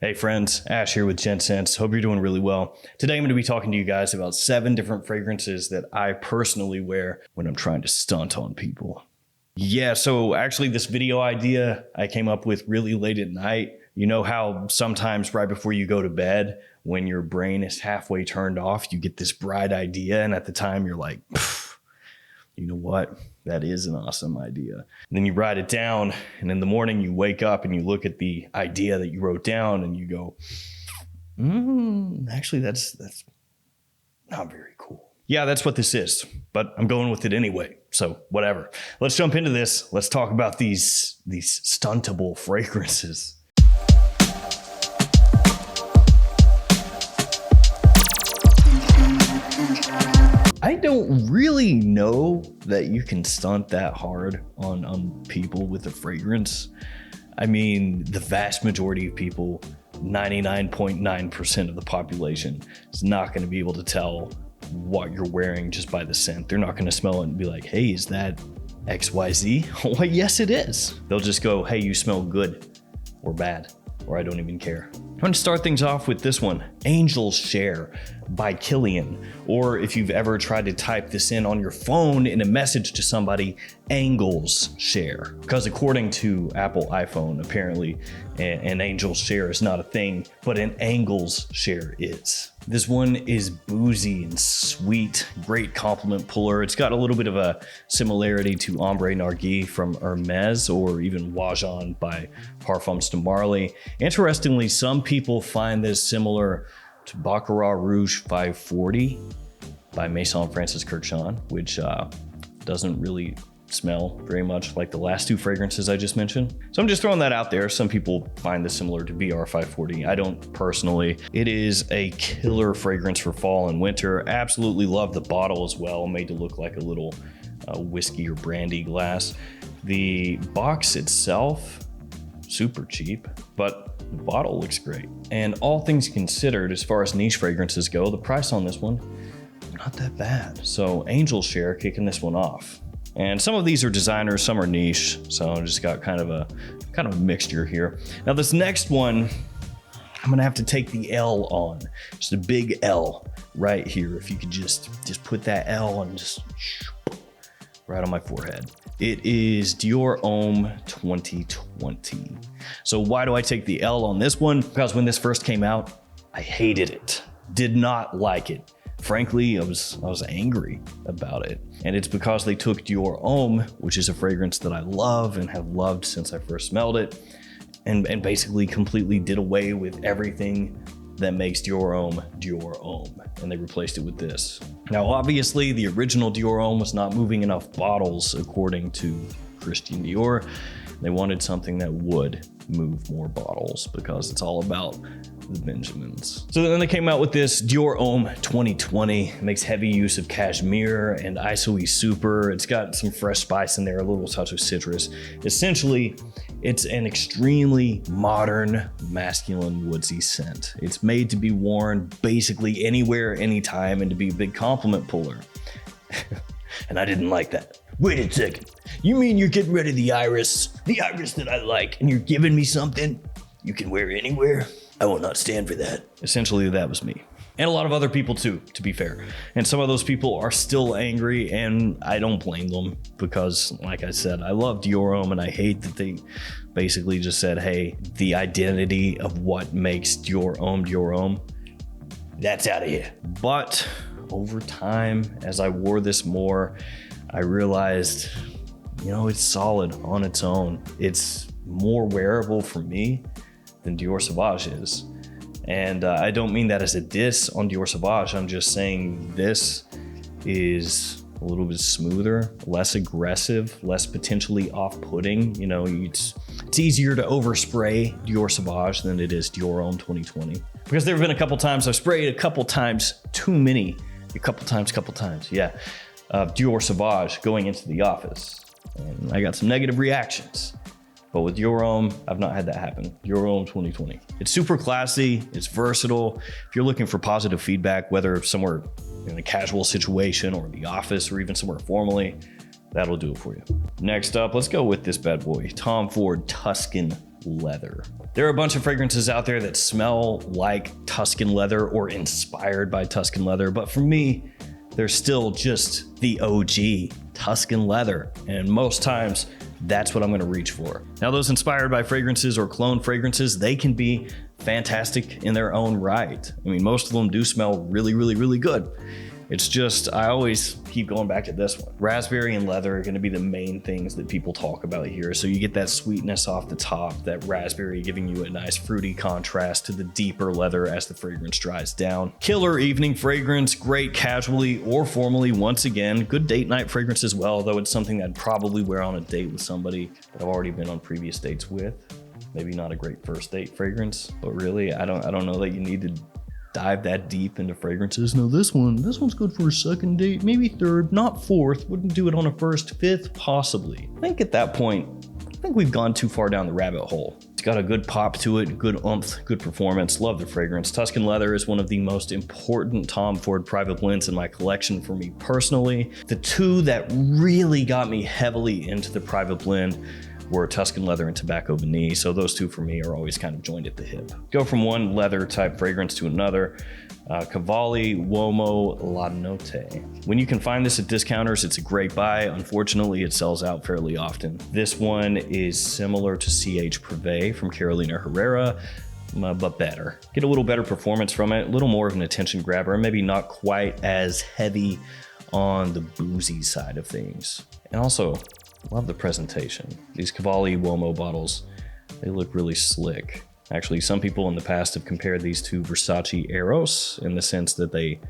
Hey friends, Ash here with Gents. Hope you're doing really well. Today I'm going to be talking to you guys about 7 different fragrances that I personally wear when I'm trying to stunt on people. Yeah, so actually this video idea I came up with really late at night. You know how sometimes right before you go to bed, when your brain is halfway turned off, you get this bright idea, and at the time you're like, you know what? That is an awesome idea. And then you write it down, and in the morning you wake up and you look at the idea that you wrote down and you go, actually that's not very cool. Yeah, that's what this is, but I'm going with it anyway, so whatever. Let's jump into this. Let's talk about these stuntable fragrances. I don't really know that you can stunt that hard on people with a fragrance. I mean, the vast majority of people, 99.9% of the population, is not going to be able to tell what you're wearing just by the scent. They're not going to smell it and be like, hey, is that XYZ? Well, yes, it is. They'll just go, hey, you smell good or bad, or I don't even care. I'm going to start things off with this one, Angel's Share by Kilian. Or if you've ever tried to type this in on your phone in a message to somebody, Angles Share. Because according to Apple iPhone, apparently an Angel's Share is not a thing, but an Angles Share is. This one is boozy and sweet, great compliment puller. It's got a little bit of a similarity to Ombre Narguilé from Hermes or even Wajan by Parfums de Marly. Interestingly, some people find this similar to Baccarat Rouge 540 by Maison Francis Kurkdjian, which doesn't really smell very much like the last 2 fragrances I just mentioned. So I'm just throwing that out there. Some people find this similar to BR 540. I don't personally. It is a killer fragrance for fall and winter. Absolutely love the bottle as well, made to look like a little whiskey or brandy glass. The box itself, super cheap, but the bottle looks great. And all things considered, as far as niche fragrances go, the price on this one, not that bad. So Angel's Share kicking this one off. And some of these are designers, some are niche. So I just got kind of a mixture here. Now this next one, I'm gonna have to take the L on. Just a big L right here. If you could just put that L and just right on my forehead. It is Dior Homme 2020. So why do I take the L on this one? Because when this first came out, I hated it. Did not like it. Frankly, I was angry about it. And it's because they took Dior Homme, which is a fragrance that I love and have loved since I first smelled it, and basically completely did away with everything that makes Dior Homme Dior Homme, and they replaced it with this. Now, obviously, the original Dior Homme was not moving enough bottles, according to Christian Dior. They wanted something that would move more bottles because it's all about the Benjamins. So then they came out with this Dior Homme 2020. It makes heavy use of cashmere and isoe super. It's got some fresh spice in there, a little touch of citrus. Essentially, it's an extremely modern, masculine, woodsy scent. It's made to be worn basically anywhere, anytime, and to be a big compliment puller. And I didn't like that. Wait a second. You mean you're getting rid of the iris that I like, and you're giving me something you can wear anywhere? I will not stand for that. Essentially, that was me. And a lot of other people too, to be fair. And some of those people are still angry, and I don't blame them because, like I said, I love Dior Homme, and I hate that they basically just said, hey, the identity of what makes Dior Homme, that's out of here. But over time, as I wore this more, I realized, it's solid on its own. It's more wearable for me than Dior Sauvage is. And I don't mean that as a diss on Dior Sauvage. I'm just saying this is a little bit smoother, less aggressive, less potentially off-putting. It's easier to overspray Dior Sauvage than it is Dior Homme 2020. Because there have been a couple times I've sprayed a couple times too many, a couple times, yeah, Dior Sauvage going into the office. And I got some negative reactions. But with Dior Homme, I've not had that happen. Dior Homme 2020. It's super classy, it's versatile. If you're looking for positive feedback, whether somewhere in a casual situation or the office or even somewhere formally, that'll do it for you. Next up, let's go with this bad boy, Tom Ford Tuscan leather. There are a bunch of fragrances out there that smell like Tuscan leather or inspired by Tuscan leather, but for me, they're still just the OG Tuscan leather, and most times that's what I'm going to reach for. Now, those inspired by fragrances or clone fragrances, they can be fantastic in their own right. I mean, most of them do smell really, really, really good. It's just, I always keep going back to this one. Raspberry and leather are gonna be the main things that people talk about here. So you get that sweetness off the top, that raspberry giving you a nice fruity contrast to the deeper leather as the fragrance dries down. Killer evening fragrance, great casually or formally. Once again, good date night fragrance as well, though it's something I'd probably wear on a date with somebody that I've already been on previous dates with. Maybe not a great first date fragrance, but really, I don't know that you need to dive that deep into fragrances. No, this one's good for a second date, maybe third, not fourth. Wouldn't do it on a first, fifth, possibly. I think at that point, I think we've gone too far down the rabbit hole. It's got a good pop to it, good oomph, good performance. Love the fragrance. Tuscan leather is one of the most important Tom Ford private blends in my collection for me personally. The two that really got me heavily into the private blend were Tuscan leather and tobacco vanille, so those two for me are always kind of joined at the hip. Go from one leather type fragrance to another. Cavalli Uomo La Notte. When you can find this at discounters, it's a great buy. Unfortunately, it sells out fairly often. This one is similar to CH Privé from Carolina Herrera, but better. Get a little better performance from it, a little more of an attention grabber, maybe not quite as heavy on the boozy side of things. And also, love the presentation. These Cavalli Uomo bottles, they look really slick. Actually, some people in the past have compared these to Versace Eros in the sense that they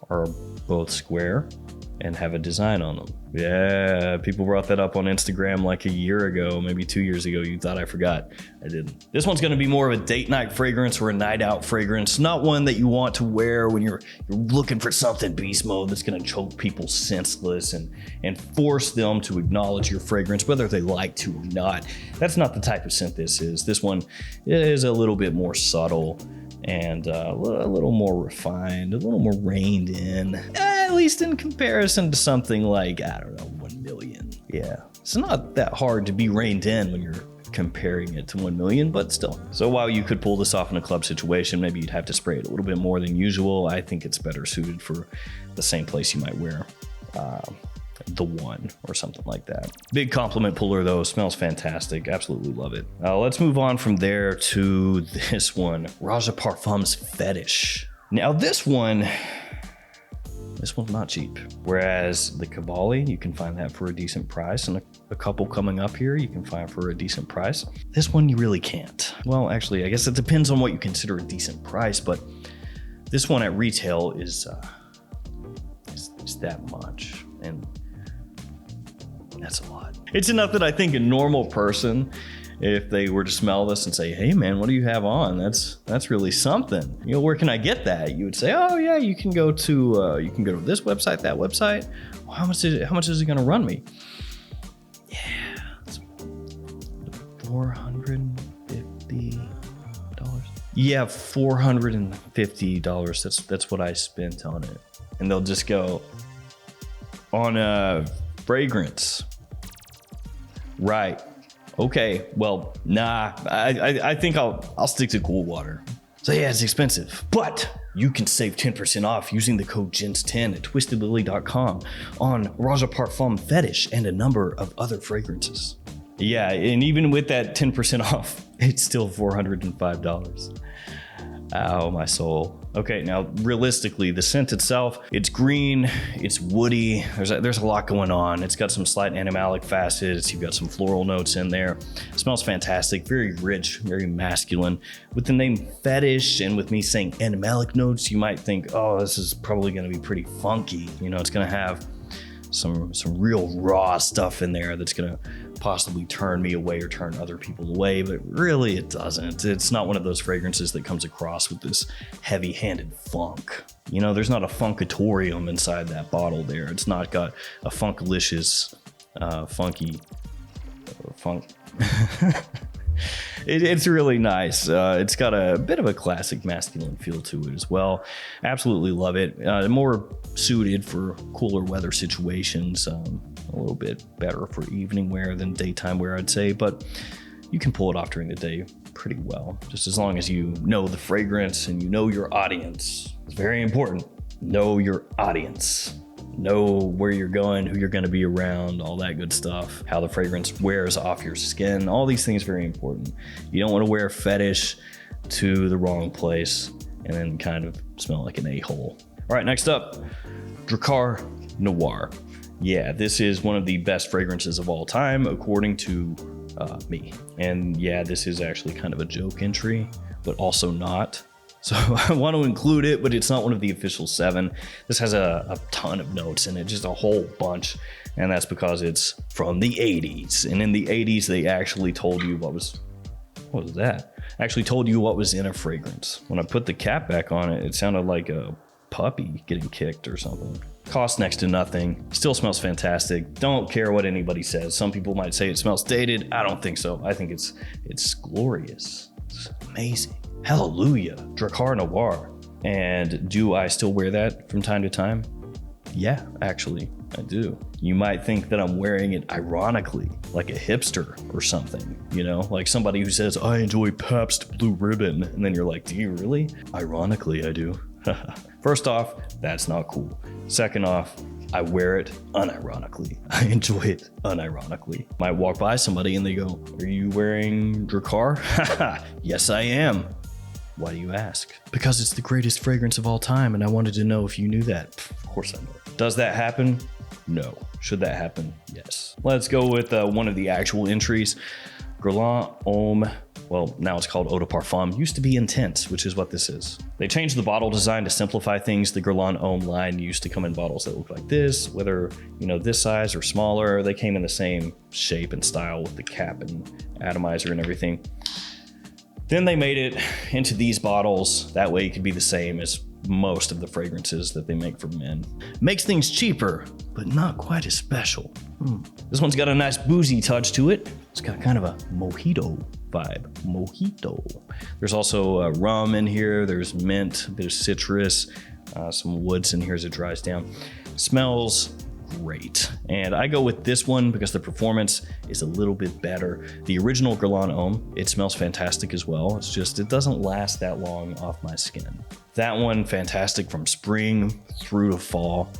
are both square and have a design on them. Yeah, people brought that up on Instagram like a year ago, maybe 2 years ago. You thought I forgot. I didn't. This one's gonna be more of a date night fragrance or a night out fragrance, not one that you want to wear when you're looking for something beast mode that's gonna choke people senseless and force them to acknowledge your fragrance, whether they like to or not. That's not the type of scent this is. This one is a little bit more subtle and a little more refined, a little more reined in, at least in comparison to something like, I don't know, 1 million. Yeah, it's not that hard to be reined in when you're comparing it to 1 million, but still. So while you could pull this off in a club situation, maybe you'd have to spray it a little bit more than usual. I think it's better suited for the same place you might wear the one or something like that. Big compliment puller though, smells fantastic, absolutely love it. Let's move on from there to this one, Roja Parfums Fetish. Now this one's not cheap. Whereas the Cavalli, you can find that for a decent price, and a couple coming up here you can find for a decent price. This one you really can't. Well, actually, I guess it depends on what you consider a decent price, but this one at retail is that much, and that's a lot. It's enough that I think a normal person, if they were to smell this and say, hey man, what do you have on? That's really something. You know, where can I get that? You would say, oh yeah, you can go to this website, that website. Well, how much is it gonna run me? Yeah, it's $450. Yeah, $450. That's what I spent on it. And they'll just go on a fragrance. Right. Okay. Well, nah. I think I'll stick to cool water. So yeah, it's expensive, but you can save 10% off using the code GENTS10 at twistedlily.com on Roja Parfums Fetish and a number of other fragrances. Yeah, and even with that 10% off, it's still $405. Ow, my soul. Okay, now realistically, the scent itself, it's green, it's woody, there's a lot going on. It's got some slight animalic facets, you've got some floral notes in there. It smells fantastic, very rich, very masculine. With the name Fetish and with me saying animalic notes, you might think, oh, this is probably gonna be pretty funky. You know, it's gonna have some real raw stuff in there that's gonna possibly turn me away or turn other people away, but really it doesn't. It's not one of those fragrances that comes across with this heavy-handed funk. You know, there's not a funkatorium inside that bottle there. It's not got a funkalicious, funky funk. It's really nice. It's got a bit of a classic masculine feel to it as well. Absolutely love it. More suited for cooler weather situations. A little bit better for evening wear than daytime wear, I'd say. But you can pull it off during the day pretty well, just as long as you know the fragrance and you know your audience. It's very important. Know your audience. Know where you're going, who you're going to be around, all that good stuff, how the fragrance wears off your skin. All these things are very important. You don't want to wear Fetish to the wrong place and then kind of smell like an a-hole. All right, next up, Drakkar Noir. Yeah, this is one of the best fragrances of all time, according to me. And yeah, this is actually kind of a joke entry, but also not. So I want to include it, but it's not one of the official 7. This has a ton of notes in it, just a whole bunch. And that's because it's from the 80s. And in the 80s, they actually told you what was that? Actually told you what was in a fragrance. When I put the cap back on it, it sounded like a puppy getting kicked or something. Costs next to nothing. Still smells fantastic. Don't care what anybody says. Some people might say it smells dated. I don't think so. I think it's glorious. It's amazing. Hallelujah, Drakkar Noir. And do I still wear that from time to time? Yeah, actually, I do. You might think that I'm wearing it ironically, like a hipster or something, you know, like somebody who says, I enjoy Pabst Blue Ribbon. And then you're like, do you really? Ironically, I do. First off, that's not cool. Second off, I wear it unironically. I enjoy it unironically. Might walk by somebody and they go, are you wearing Drakkar? Yes, I am. Why do you ask? Because it's the greatest fragrance of all time, and I wanted to know if you knew that. Of course I know. Does that happen? No. Should that happen? Yes. Let's go with one of the actual entries. Guerlain Homme, well, now it's called Eau de Parfum, used to be Intense, which is what this is. They changed the bottle design to simplify things. The Guerlain Homme line used to come in bottles that look like this, whether, you know, this size or smaller. They came in the same shape and style with the cap and atomizer and everything. Then they made it into these bottles. That way it could be the same as most of the fragrances that they make for men. Makes things cheaper, but not quite as special. This one's got a nice boozy touch to it. It's got kind of a mojito vibe. Mojito. There's also rum in here. There's mint, there's citrus, some woods in here as it dries down. Smells great. And I go with this one because the performance is a little bit better. The original Guerlain Homme, it smells fantastic as well. It's just, it doesn't last that long off my skin. That one, fantastic from spring through to fall.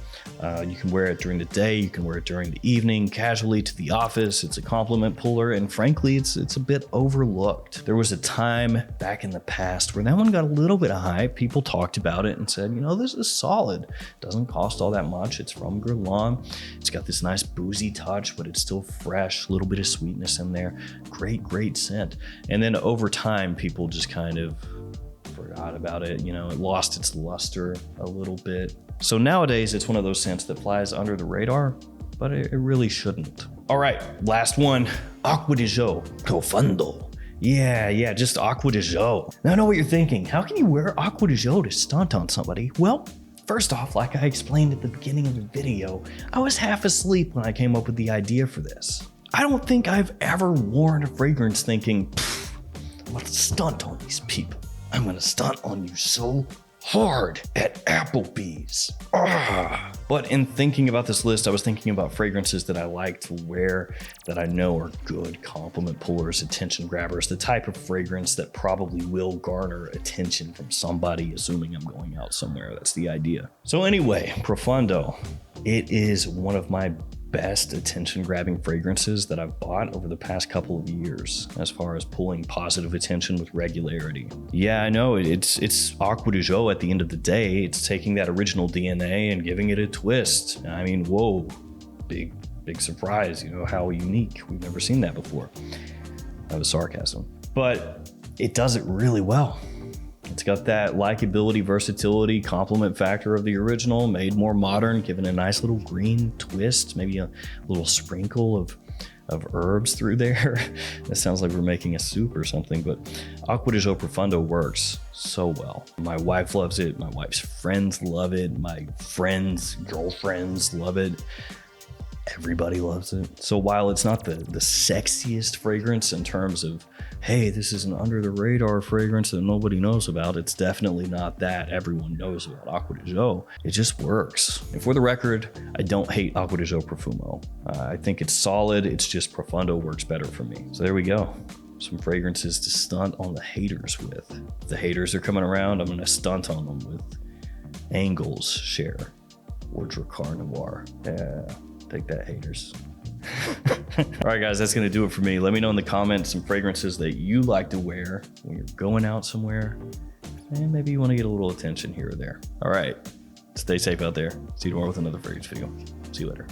You can wear it during the day, you can wear it during the evening, casually to the office. It's a compliment puller, and frankly, it's a bit overlooked. There was a time back in the past where that one got a little bit of hype. People talked about it and said, you know, this is solid. Doesn't cost all that much. It's from Guerlain. It's got this nice boozy touch, but it's still fresh, a little bit of sweetness in there. Great scent. And then over time, people just kind of forgot about it. You know, it lost its luster a little bit. So nowadays, it's one of those scents that flies under the radar, but it really shouldn't. All right, last one, Aqua di Gio Profondo. Yeah, just Aqua di Gio. Now I know what you're thinking. How can you wear Aqua di Gio to stunt on somebody? Well, first off, like I explained at the beginning of the video, I was half asleep when I came up with the idea for this. I don't think I've ever worn a fragrance thinking, I'm gonna stunt on these people. I'm gonna stunt on you so hard at Applebee's. But in thinking about this list, I was thinking about fragrances that I like to wear that I know are good compliment pullers, attention grabbers, the type of fragrance that probably will garner attention from somebody, assuming I'm going out somewhere. That's the idea. So anyway, Profondo. It is one of my best attention grabbing fragrances that I've bought over the past couple of years as far as pulling positive attention with regularity. Yeah, I know it's Aqua di Gio at the end of the day. It's taking that original DNA and giving it a twist. I mean, whoa, big surprise, you know, how unique. We've never seen that before. That was sarcasm. But it does it really well. It's got that likability, versatility, compliment factor of the original, made more modern, given a nice little green twist, maybe a little sprinkle of herbs through there. That sounds like we're making a soup or something, but Aqua di Gio Profondo works so well. My wife loves it. My wife's friends love it. My friends' girlfriends love it. Everybody loves it. So while it's not the sexiest fragrance in terms of, hey, this is an under the radar fragrance that nobody knows about, it's definitely not that. Everyone knows about Aqua di Gio. It just works. And for the record, I don't hate Aqua di Gio Profumo. I think it's solid. It's just Profondo works better for me. So there we go. some fragrances to stunt on the haters with. If the haters are coming around, I'm gonna stunt on them with Angles Share or Drakkar Noir. Yeah, take that, haters. All right, guys, that's gonna do it for me. Let me know in the comments some fragrances that you like to wear when you're going out somewhere, and maybe you want to get a little attention here or there. All right, stay safe out there. See you tomorrow with another fragrance video. See you later.